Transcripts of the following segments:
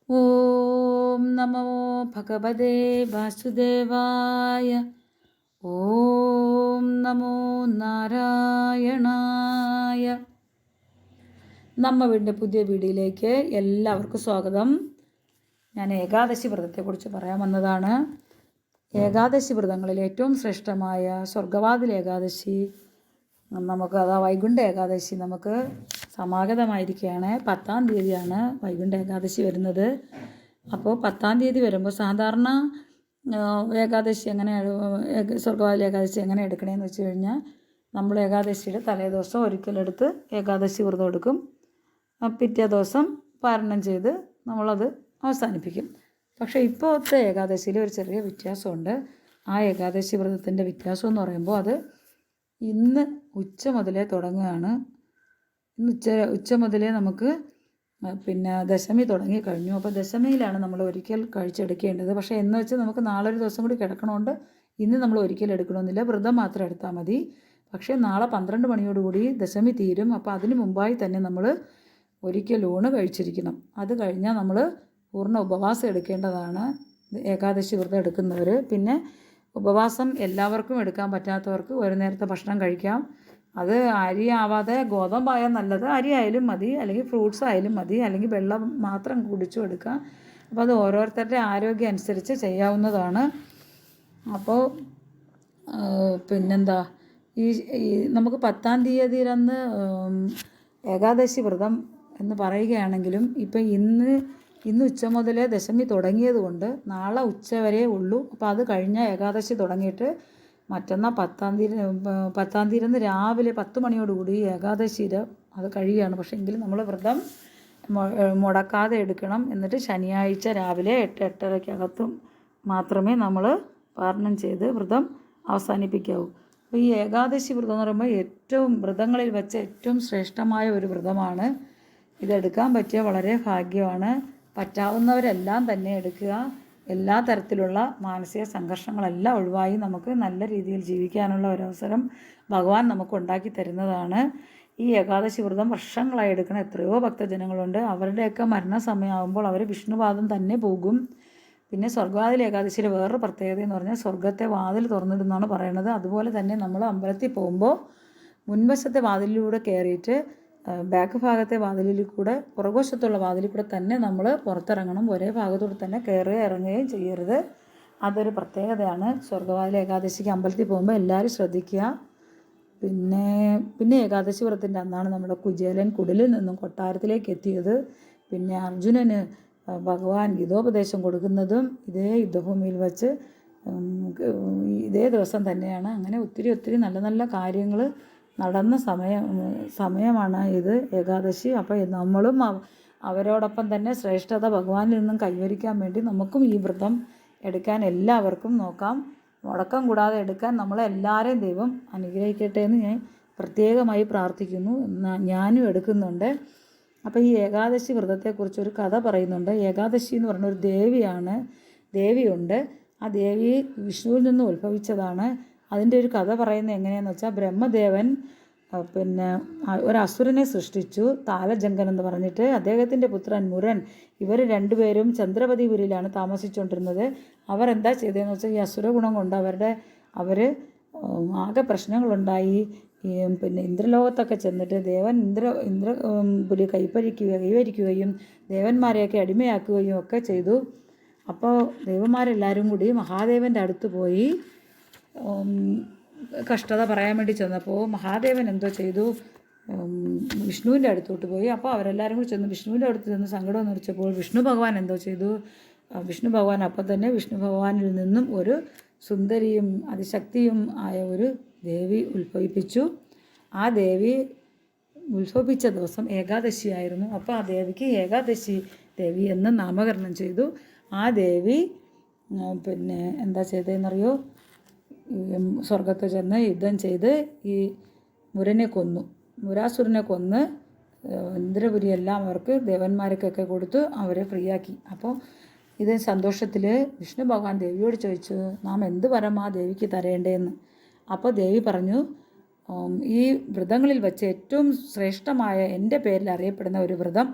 ഓം നമോ ഭഗവതേ വാസുദേവായ. ഓം നമോ നാരായണായ. നമ്മ വീടിൻ്റെ പുതിയ വീഡിയോയിലേക്ക് എല്ലാവർക്കും സ്വാഗതം. ഞാൻ ഏകാദശി വ്രതത്തെക്കുറിച്ച് പറയാൻ വന്നതാണ്. ഏകാദശി വ്രതങ്ങളിൽ ഏറ്റവും ശ്രേഷ്ഠമായ സ്വർഗവാതിൽ ഏകാദശി വൈകുണ്ഠ ഏകാദശി നമുക്ക് സമാഗതമായിരിക്കുകയാണ്. 10-ാം തീയതിയാണ് വൈകുണ്ഠ ഏകാദശി വരുന്നത്. അപ്പോൾ 10-ാം തീയതി വരുമ്പോൾ സാധാരണ ഏകാദശി സ്വർഗവാതിൽ ഏകാദശി എങ്ങനെ എടുക്കണമെന്ന് വെച്ച് കഴിഞ്ഞാൽ, നമ്മൾ ഏകാദശിയുടെ തലേദിവസം ഒരിക്കലെടുത്ത് ഏകാദശി വ്രതം എടുക്കും. പിറ്റേ ദിവസം പാരണം ചെയ്ത് നമ്മളത് അവസാനിപ്പിക്കും. പക്ഷേ ഇപ്പോഴത്തെ ഏകാദശിയിൽ ഒരു ചെറിയ വ്യത്യാസമുണ്ട്. ആ ഏകാദശി വ്രതത്തിൻ്റെ വ്യത്യാസം എന്ന് പറയുമ്പോൾ, അത് ഇന്ന് ഉച്ച മുതലേ തുടങ്ങുകയാണ്. ഇന്ന് ഉച്ച മുതലേ നമുക്ക് ദശമി തുടങ്ങി കഴിഞ്ഞു. അപ്പോൾ ദശമിയിലാണ് നമ്മൾ ഒരിക്കൽ കഴിച്ചെടുക്കേണ്ടത്. പക്ഷേ എന്ന് വെച്ച് നമുക്ക് നാളെ ഒരു ദിവസം കൂടി കിടക്കണോണ്ട് ഇന്ന് നമ്മൾ ഒരിക്കൽ എടുക്കണമെന്നില്ല. വ്രതം മാത്രം എടുത്താൽ മതി. പക്ഷേ നാളെ 12 മണിയോടുകൂടി ദശമി തീരും. അപ്പോൾ അതിന് മുമ്പായി തന്നെ നമ്മൾ ഒരിക്കൽ ഊണ് കഴിച്ചിരിക്കണം. അത് കഴിഞ്ഞാൽ നമ്മൾ പൂർണ്ണ ഉപവാസം എടുക്കേണ്ടതാണ് ഏകാദശി വ്രതം എടുക്കുന്നവർ. പിന്നെ ഉപവാസം എല്ലാവർക്കും എടുക്കാൻ പറ്റാത്തവർക്ക് ഒരു നേരത്തെ ഭക്ഷണം കഴിക്കാം. അത് അരി ആവാതെ ഗോതമ്പായാൽ നല്ലത്. അരി ആയാലും മതി, അല്ലെങ്കിൽ ഫ്രൂട്ട്സ് ആയാലും മതി, അല്ലെങ്കിൽ വെള്ളം മാത്രം കുടിച്ചും എടുക്കാം. അപ്പോൾ അത് ഓരോരുത്തരുടെ ആരോഗ്യം അനുസരിച്ച് ചെയ്യാവുന്നതാണ്. അപ്പോൾ പിന്നെന്താ, ഈ നമുക്ക് 10-ാം തീയതിയിലന്ന് ഏകാദശി വ്രതം എന്ന് പറയുകയാണെങ്കിലും, ഇപ്പം ഇന്ന് ഉച്ച മുതലേ ദശമി തുടങ്ങിയത് കൊണ്ട് നാളെ ഉച്ച വരെ ഉള്ളൂ. അപ്പോൾ അത് കഴിഞ്ഞ ഏകാദശി തുടങ്ങിയിട്ട് മറ്റന്നാൾ 10-ാം തീയതി രാവിലെ 10 മണിയോടുകൂടി ഏകാദശിയുടെ അത് കഴിയുകയാണ്. പക്ഷേ എങ്കിലും നമ്മൾ വ്രതം മുടക്കാതെ എടുക്കണം. എന്നിട്ട് ശനിയാഴ്ച രാവിലെ 8-8:30 മാത്രമേ നമ്മൾ പാരണം ചെയ്ത് വ്രതം അവസാനിപ്പിക്കാവൂ. അപ്പോൾ ഈ ഏകാദശി വ്രതം എന്ന് പറയുമ്പോൾ ഏറ്റവും വ്രതങ്ങളിൽ വെച്ച് ഏറ്റവും ശ്രേഷ്ഠമായ ഒരു വ്രതമാണ്. ഇതെടുക്കാൻ പറ്റിയ വളരെ ഭാഗ്യമാണ്. പറ്റാവുന്നവരെല്ലാം തന്നെ എടുക്കുക. എല്ലാ തരത്തിലുള്ള മാനസിക സംഘർഷങ്ങളെല്ലാം ഒഴിവായി നമുക്ക് നല്ല രീതിയിൽ ജീവിക്കാനുള്ള ഒരവസരം ഭഗവാൻ നമുക്ക് ഉണ്ടാക്കി തരുന്നതാണ്. ഈ ഏകാദശി വ്രതം വർഷങ്ങളായി എടുക്കുന്ന എത്രയോ ഭക്തജനങ്ങളുണ്ട്. അവരുടെയൊക്കെ മരണസമയമാകുമ്പോൾ അവർ വിഷ്ണുപാദം തന്നെ പോകും. പിന്നെ സ്വർഗവാതിൽ ഏകാദശിയിൽ വേറൊരു പ്രത്യേകത എന്ന് പറഞ്ഞാൽ സ്വർഗത്തെ വാതിൽ തുറന്നിടുന്നതാണ് പറയുന്നത്. അതുപോലെ തന്നെ നമ്മൾ അമ്പലത്തിൽ പോകുമ്പോൾ മുൻവശത്തെ വാതിലിലൂടെ കയറിയിട്ട് ബാക്ക് ഭാഗത്തെ വാതിലിൽ കൂടെ പുറകുവശത്തുള്ള വാതിലിൽ കൂടെ തന്നെ നമ്മൾ പുറത്തിറങ്ങണം. ഒരേ ഭാഗത്തൂടെ തന്നെ കയറുകയും ഇറങ്ങുകയും ചെയ്യരുത്. അതൊരു പ്രത്യേകതയാണ്. സ്വർഗവാതിൽ ഏകാദശിക്ക് അമ്പലത്തിൽ പോകുമ്പോൾ എല്ലാവരും ശ്രദ്ധിക്കുക. പിന്നെ ഏകാദശി വ്രതത്തിൻ്റെ അന്നാണ് നമ്മുടെ കുചേലൻ കുടിലിൽ നിന്നും കൊട്ടാരത്തിലേക്ക് എത്തിയത്. പിന്നെ അർജുനന് ഭഗവാൻ ഗീതോപദേശം കൊടുക്കുന്നതും ഇതേ യുദ്ധഭൂമിയിൽ വച്ച് ഇതേ ദിവസം തന്നെയാണ്. അങ്ങനെ ഒത്തിരി നല്ല നല്ല കാര്യങ്ങൾ നടന്ന സമയമാണ് ഇത് ഏകാദശി. അപ്പോൾ നമ്മളും അവരോടൊപ്പം തന്നെ ശ്രേഷ്ഠത ഭഗവാനിൽ നിന്നും കൈവരിക്കാൻ വേണ്ടി നമുക്കും ഈ വ്രതം എടുക്കാൻ എല്ലാവർക്കും നോക്കാം. മുടക്കം കൂടാതെ എടുക്കാൻ നമ്മളെല്ലാവരെയും ദൈവം അനുഗ്രഹിക്കട്ടെ എന്ന് ഞാൻ പ്രത്യേകമായി പ്രാർത്ഥിക്കുന്നു. ഞാനും എടുക്കുന്നുണ്ട്. അപ്പോൾ ഈ ഏകാദശി വ്രതത്തെക്കുറിച്ച് ഒരു കഥ പറയുന്നുണ്ട്. ഏകാദശി എന്ന് പറഞ്ഞ ഒരു ദേവിയുണ്ട്. ആ ദേവി വിഷ്ണുവിൽ നിന്ന് ഉത്ഭവിച്ചതാണ്. അതിൻ്റെ ഒരു കഥ പറയുന്നത് എങ്ങനെയാണെന്ന് വെച്ചാൽ, ബ്രഹ്മദേവൻ ഒരു അസുരനെ സൃഷ്ടിച്ചു, താലജങ്കൻ എന്ന് പറഞ്ഞിട്ട്. അദ്ദേഹത്തിൻ്റെ പുത്രൻ മുരൻ, ഇവർ രണ്ടുപേരും ചന്ദ്രപതിപുരിയിലാണ് താമസിച്ചുകൊണ്ടിരുന്നത്. അവരെന്താ ചെയ്തതെന്ന് വെച്ചാൽ, ഈ അസുര ഗുണം കൊണ്ട് അവർ ആകെ പ്രശ്നങ്ങളുണ്ടായി. ഇന്ദ്രലോകത്തൊക്കെ ചെന്നിട്ട് ഇന്ദ്രപുരി കൈവരിക്കുകയും ദേവന്മാരെയൊക്കെ അടിമയാക്കുകയും ഒക്കെ ചെയ്തു. അപ്പോൾ ദേവന്മാരെല്ലാവരും കൂടി മഹാദേവൻ്റെ അടുത്ത് പോയി കഷ്ടത പറയാൻ വേണ്ടി ചെന്നപ്പോൾ മഹാദേവൻ എന്തോ ചെയ്തു, വിഷ്ണുവിൻ്റെ അടുത്തോട്ട് പോയി. അപ്പോൾ അവരെല്ലാവരും കൂടി ചെന്ന് വിഷ്ണുവിൻ്റെ അടുത്ത് ചെന്ന് സങ്കടം എന്ന് വെച്ചപ്പോൾ വിഷ്ണു ഭഗവാൻ എന്തോ ചെയ്തു, വിഷ്ണു ഭഗവാൻ അപ്പം തന്നെ വിഷ്ണു ഭഗവാനിൽ നിന്നും ഒരു സുന്ദരിയും അതിശക്തിയും ആയ ഒരു ദേവി ഉത്ഭവിപ്പിച്ചു. ആ ദേവി ഉത്ഭവിച്ച ദിവസം ഏകാദശിയായിരുന്നു. അപ്പോൾ ആ ദേവിക്ക് ഏകാദശി ദേവി എന്ന് നാമകരണം ചെയ്തു. ആ ദേവി എന്താ ചെയ്തതെന്നറിയോ, സ്വർഗത്ത് ചെന്ന് യുദ്ധം ചെയ്ത് ഈ മുരാസുരനെ കൊന്ന് ഇന്ദ്രപുരിയെല്ലാം അവർക്ക് ദേവന്മാർക്കൊക്കെ കൊടുത്ത് അവരെ ഫ്രീയാക്കി. അപ്പോൾ ഇത് സന്തോഷത്തിൽ വിഷ്ണു ഭഗവാൻ ദേവിയോട് ചോദിച്ചു, നാം എന്ത് വരം ആ ദേവിക്ക് തരേണ്ടതെന്ന്. അപ്പോൾ ദേവി പറഞ്ഞു, ഈ വ്രതങ്ങളിൽ വെച്ച് ഏറ്റവും ശ്രേഷ്ഠമായ എൻ്റെ പേരിൽ അറിയപ്പെടുന്ന ഒരു വ്രതം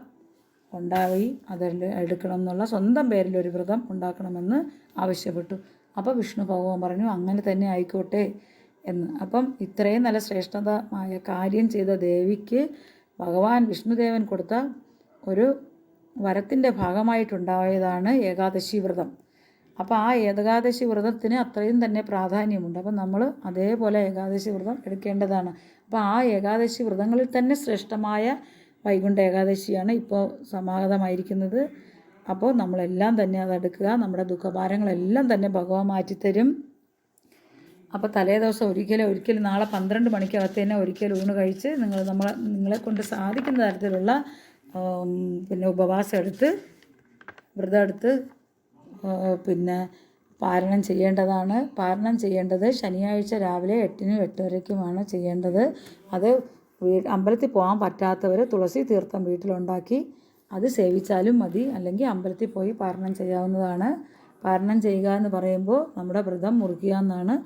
ഉണ്ടായി അതിൽ എടുക്കണം എന്നുള്ള സ്വന്തം പേരിലൊരു വ്രതം ഉണ്ടാക്കണമെന്ന് ആവശ്യപ്പെട്ടു. അപ്പോൾ വിഷ്ണു ഭഗവാൻ പറഞ്ഞു അങ്ങനെ തന്നെ ആയിക്കോട്ടെ എന്ന്. അപ്പം ഇത്രയും നല്ല ശ്രേഷ്ഠതമായ കാര്യം ചെയ്ത ദേവിക്ക് ഭഗവാൻ വിഷ്ണുദേവൻ കൊടുത്ത ഒരു വരത്തിൻ്റെ ഭാഗമായിട്ടുണ്ടായതാണ് ഏകാദശി വ്രതം. അപ്പോൾ ആ ഏകാദശി വ്രതത്തിന് അത്രയും തന്നെ പ്രാധാന്യമുണ്ട്. അപ്പം നമ്മൾ അതേപോലെ ഏകാദശി വ്രതം എടുക്കേണ്ടതാണ്. അപ്പോൾ ആ ഏകാദശി വ്രതങ്ങളിൽ തന്നെ ശ്രേഷ്ഠമായ വൈകുണ്ഠ ഏകാദശിയാണ് ഇപ്പോൾ സമാഗതമായിരിക്കുന്നത്. അപ്പോൾ നമ്മളെല്ലാം തന്നെ അതെടുക്കുക. നമ്മുടെ ദുഃഖഭാരങ്ങളെല്ലാം തന്നെ ഭഗവാൻ മാറ്റിത്തരും. അപ്പോൾ തലേ ദിവസം ഒരിക്കലും നാളെ 12 മണിക്കകത്ത് തന്നെ ഊണ് കഴിച്ച് നിങ്ങളെ കൊണ്ട് സാധിക്കുന്ന തരത്തിലുള്ള പിന്നെ ഉപവാസം എടുത്ത് വ്രതം എടുത്ത് പിന്നെ പാരണം ചെയ്യേണ്ടതാണ്. പാരണം ചെയ്യേണ്ടത് ശനിയാഴ്ച രാവിലെ 8-നും 8:30-ക്കുമാണ് ചെയ്യേണ്ടത്. അത് അമ്പലത്തിൽ പോകാൻ പറ്റാത്തവർ തുളസി തീർത്ഥം വീട്ടിലുണ്ടാക്കി അത് സേവിച്ചാലും മതി, അല്ലെങ്കിൽ അമ്പലത്തിൽ പോയി പാരണം ചെയ്യാവുന്നതാണ്. പാരണം ചെയ്യുക എന്ന് പറയുമ്പോൾ നമ്മുടെ വ്രതം മുറിക്കുക എന്നാണ്.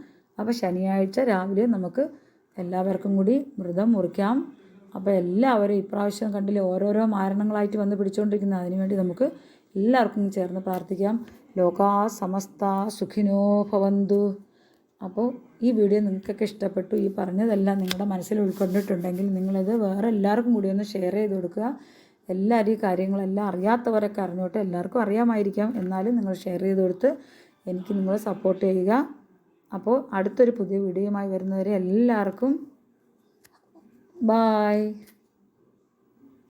അപ്പോൾ ശനിയാഴ്ച രാവിലെ നമുക്ക് എല്ലാവർക്കും കൂടി വ്രതം മുറിക്കാം. അപ്പോൾ എല്ലാവരും ഇപ്രാവശ്യം കണ്ടില്ലേ ഓരോരോ മാരണങ്ങളായിട്ട് വന്ന് പിടിച്ചുകൊണ്ടിരിക്കുന്നത്. അതിനുവേണ്ടി നമുക്ക് എല്ലാവർക്കും ചേർന്ന് പ്രാർത്ഥിക്കാം. ലോകാ സമസ്ത സുഖിനോ ഭവന്തു. അപ്പോൾ ഈ വീഡിയോ നിങ്ങൾക്കൊക്കെ ഇഷ്ടപ്പെട്ടു, ഈ പറഞ്ഞതെല്ലാം നിങ്ങളുടെ മനസ്സിൽ ഉൾക്കൊണ്ടിട്ടുണ്ടെങ്കിൽ നിങ്ങളത് വേറെ എല്ലാവർക്കും കൂടി ഒന്ന് ഷെയർ ചെയ്ത് കൊടുക്കുക. എല്ലാവരും ഈ കാര്യങ്ങളെല്ലാം അറിയാത്തവരൊക്കെ അറിഞ്ഞോട്ടെ. എല്ലാവർക്കും അറിയാമായിരിക്കാം, എന്നാലും നിങ്ങൾ ഷെയർ ചെയ്ത് കൊടുത്ത് എനിക്ക് നിങ്ങൾ സപ്പോർട്ട് ചെയ്യുക. അപ്പോൾ അടുത്തൊരു പുതിയ വീഡിയോയുമായി വരുന്നവരെ എല്ലാവർക്കും ബായ്.